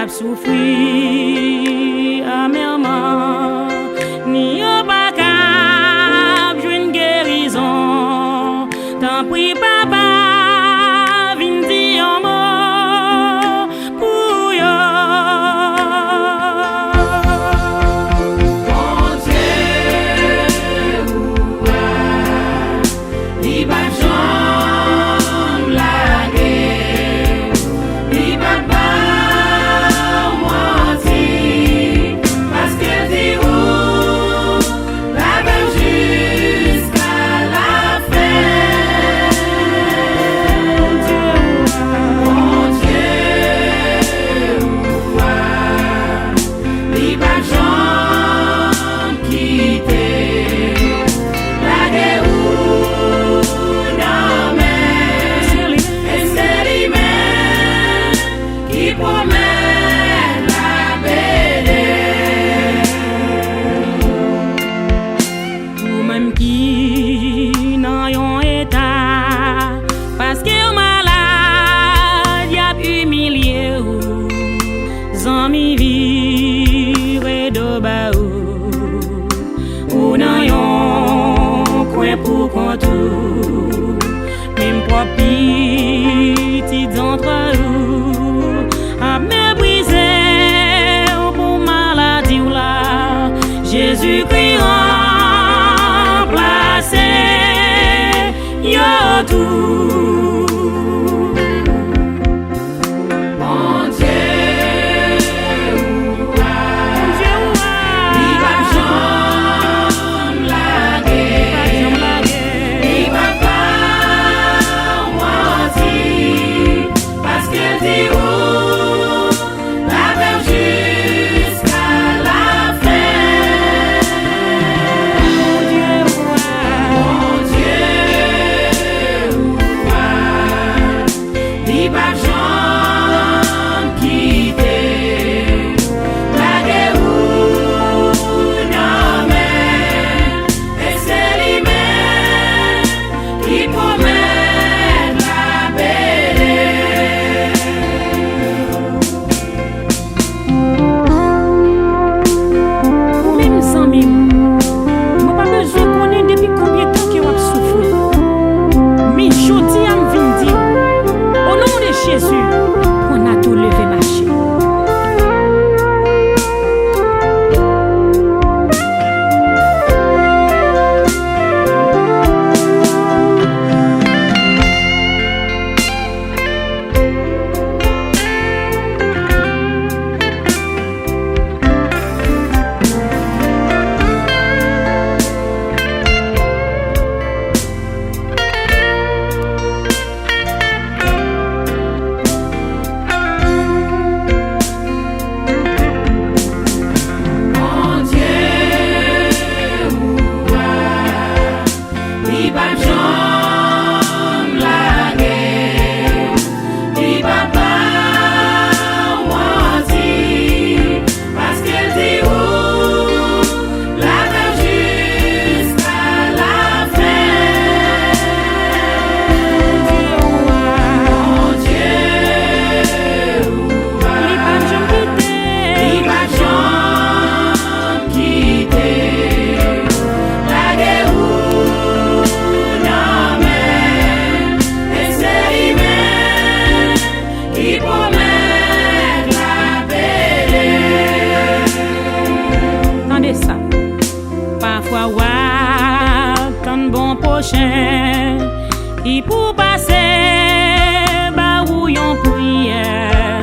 a souffri amèrement, ni yo pas cap joindre guérison. Tant pis papa, vin di un mot pour yo. Mon Dieu, li pa jom lage, li pa pa menti, parce que di ou la même jusqu'à la fin. Mon Dieu, li pa jom quitte, lage ou nan men, et c'est lui-même qui promet la belle. Ou même qui dans yon état, parce que yon malade y a humilié ou, zami vire de ba ou dans yon coin pour compte ou, même propre petit d'entre ou, a méprisé ou pour maladie ou là, Jésus-Christ remplacé yo tout. Mon Dieu, li pa jom lage, li pa pa menti, parce que di ou la même jusqu'à la fin. Mon Dieu, li pa jom quitte, lage ou nan men, et c'est lui-même qui promet la belle. Ou même zami, moi pas besoin connaître depuis combien de temps que vous souffrez. Mais jodi am vin di, au nom de Jésus, on a tout levé marcher. Mon Dieu, li pa jom lage, li pa pa menti, parce que di ou la même jusqu'à la fin. Mon Dieu, Li pa jom quitte, li pa jom quitte, lage ou nan men, et c'est lui-même qui promet la belle. Tendez ça. Parfois, tan bon prochain, qui pour passer, ba ou yon prière,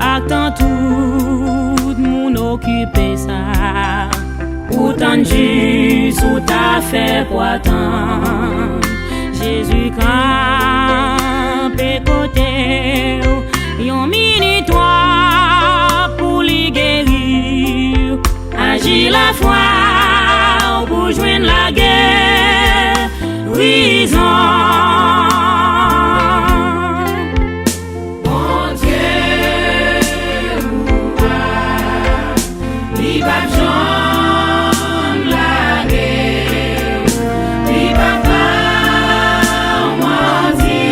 attend tout moun occupé ça. Ou tan juste ou ta fait pour attendre. Jésus campé côté, yon minutoire pour lui guérir. Agis la foi pour joindre la guerre, raison. Mon Dieu, li pa jom lage, li pa pa menti,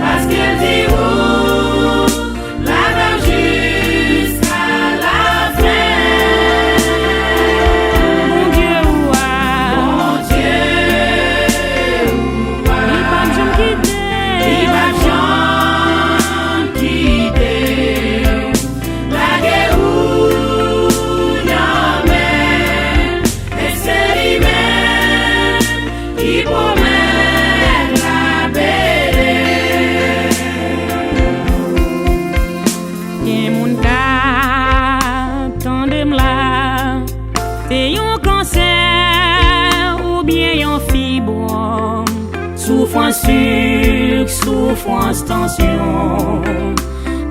parce que di ou la même yon cancer ou bien yon fibrome, souffrance sucre, souffrance tension,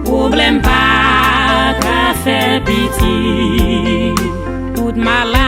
problème pas qu'à faire pitié, toute maladie